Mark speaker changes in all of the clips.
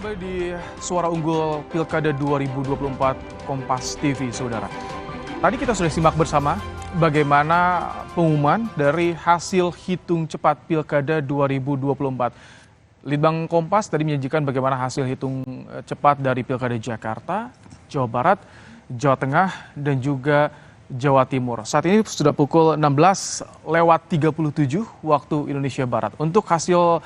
Speaker 1: Kembali di Suara Unggul Pilkada 2024 Kompas TV, saudara. Tadi kita sudah simak bersama bagaimana pengumuman dari hasil hitung cepat Pilkada 2024. Litbang Kompas tadi menyajikan bagaimana hasil hitung cepat dari Pilkada Jakarta, Jawa Barat, Jawa Tengah, dan juga Jawa Timur. Saat ini sudah pukul 16:37 waktu Indonesia Barat. Untuk hasil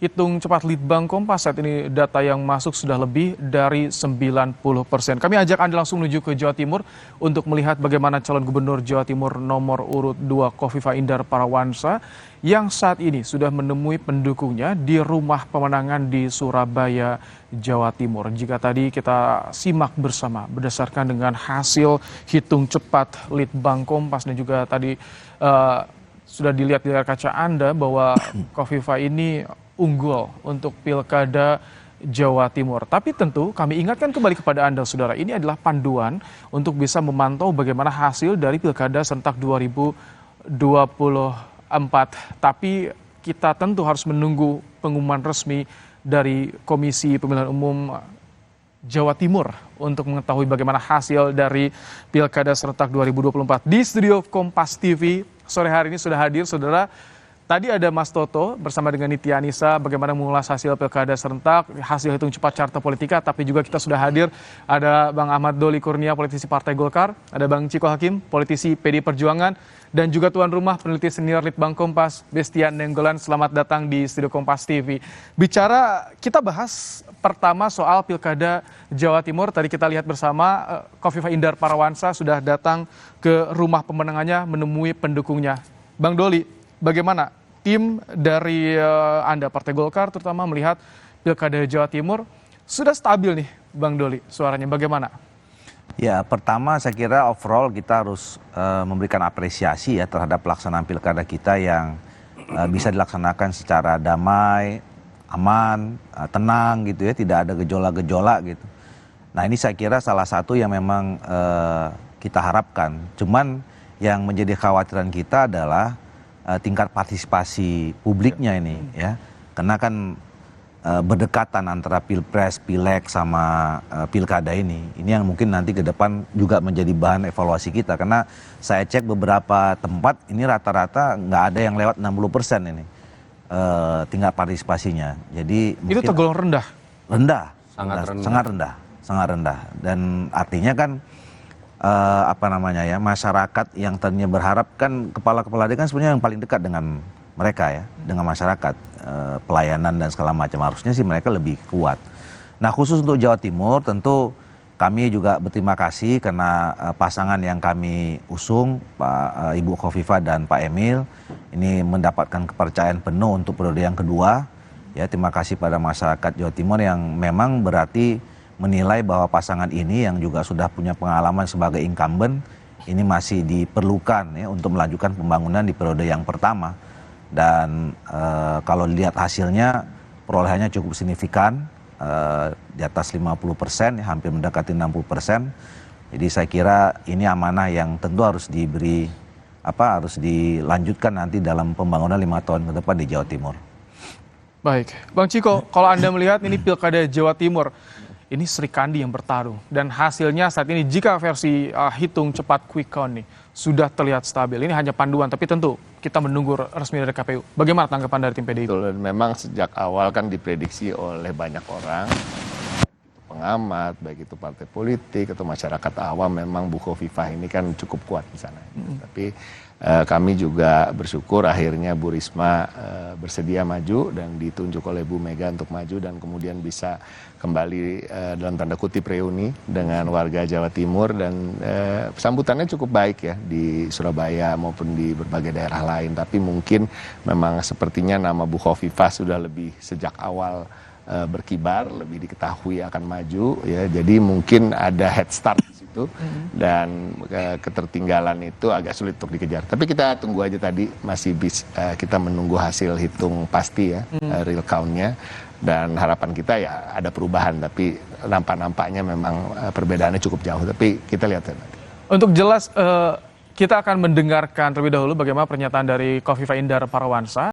Speaker 1: hitung cepat Litbang Kompas saat ini data yang masuk sudah lebih dari 90%. Kami ajak Anda langsung menuju ke Jawa Timur untuk melihat bagaimana calon gubernur Jawa Timur nomor urut 2 Khofifah Indar Parawansa yang saat ini sudah menemui pendukungnya di rumah pemenangan di Surabaya, Jawa Timur. Jika tadi kita simak bersama berdasarkan dengan hasil hitung cepat Litbang Kompas dan juga tadi sudah dilihat di layar kaca Anda bahwa Khofifah ini unggul untuk Pilkada Jawa Timur. Tapi tentu kami ingatkan kembali kepada Anda, saudara, ini adalah panduan untuk bisa memantau bagaimana hasil dari Pilkada serentak 2024. Tapi kita tentu harus menunggu pengumuman resmi dari Komisi Pemilihan Umum Jawa Timur untuk mengetahui bagaimana hasil dari Pilkada serentak 2024. Di studio Kompas TV sore hari ini sudah hadir, saudara. Tadi ada Mas Toto bersama dengan Nitya Anissa bagaimana mengulas hasil Pilkada serentak, hasil hitung cepat Carta Politika, tapi juga kita sudah hadir ada Bang Ahmad Doli Kurnia, politisi Partai Golkar, ada Bang Ciko Hakim, politisi PD Perjuangan, dan juga tuan rumah peneliti senior Litbang Kompas, Bestian Nenggolan. Selamat datang di studio Kompas TV. Kita bahas pertama soal Pilkada Jawa Timur. Tadi kita lihat bersama Khofifah Indar Parawansa sudah datang ke rumah pemenangannya menemui pendukungnya. Bang Doli, bagaimana tim dari Anda Partai Golkar terutama melihat Pilkada Jawa Timur sudah stabil nih, Bang Doli, suaranya bagaimana?
Speaker 2: Ya, pertama saya kira overall kita harus memberikan apresiasi ya terhadap pelaksanaan Pilkada kita yang bisa dilaksanakan secara damai, aman, tenang gitu ya, tidak ada gejolak-gejolak gitu. Nah, ini saya kira salah satu yang memang kita harapkan. Cuman yang menjadi kekhawatiran kita adalah tingkat partisipasi publiknya ini ya, karena kan berdekatan antara pilpres, pileg sama pilkada ini yang mungkin nanti ke depan juga menjadi bahan evaluasi kita, karena saya cek beberapa tempat ini rata-rata nggak ada yang lewat 60% ini tingkat partisipasinya. Jadi
Speaker 1: itu tergolong rendah.
Speaker 2: Sangat rendah, dan artinya kan masyarakat yang tadinya berharap kan kepala-kepala daerah kan sebenarnya yang paling dekat dengan mereka ya, dengan masyarakat, pelayanan dan segala macam, harusnya sih mereka lebih kuat. Nah, khusus untuk Jawa Timur tentu kami juga berterima kasih karena pasangan yang kami usung, Pak Ibu Khofifah dan Pak Emil, ini mendapatkan kepercayaan penuh untuk periode yang kedua. Ya, terima kasih pada masyarakat Jawa Timur yang memang berarti menilai bahwa pasangan ini yang juga sudah punya pengalaman sebagai incumbent ini masih diperlukan ya untuk melanjutkan pembangunan di periode yang pertama. Dan kalau lihat hasilnya perolehannya cukup signifikan, di atas 50% ya, hampir mendekati 60%. Jadi saya kira ini amanah yang tentu harus harus dilanjutkan nanti dalam pembangunan 5 tahun ke depan di Jawa Timur.
Speaker 1: Baik, Bang Ciko, kalau Anda melihat ini Pilkada Jawa Timur, ini Sri Kandi yang bertarung, dan hasilnya saat ini jika versi hitung cepat quick count nih sudah terlihat stabil. Ini hanya panduan, tapi tentu kita menunggu resmi dari KPU. Bagaimana tanggapan dari tim PDIP?
Speaker 3: Betul, memang sejak awal kan diprediksi oleh banyak orang, pengamat, baik itu partai politik atau masyarakat awam, memang Bu Khofifah ini kan cukup kuat di sana. Tapi kami juga bersyukur akhirnya Bu Risma bersedia maju dan ditunjuk oleh Bu Mega untuk maju dan kemudian bisa kembali dalam tanda kutip reuni dengan warga Jawa Timur, dan sambutannya cukup baik ya di Surabaya maupun di berbagai daerah lain. Tapi mungkin memang sepertinya nama Bu Khofifah sudah lebih sejak awal berkibar, lebih diketahui akan maju ya, jadi mungkin ada head start di situ dan ketertinggalan itu agak sulit untuk dikejar. Tapi kita tunggu aja, tadi masih kita menunggu hasil hitung pasti ya, real count-nya, dan harapan kita ya ada perubahan, tapi nampaknya memang perbedaannya cukup jauh, tapi kita lihat ya nanti.
Speaker 1: Untuk jelas kita akan mendengarkan terlebih dahulu bagaimana pernyataan dari Khofifah Indar Parawansa.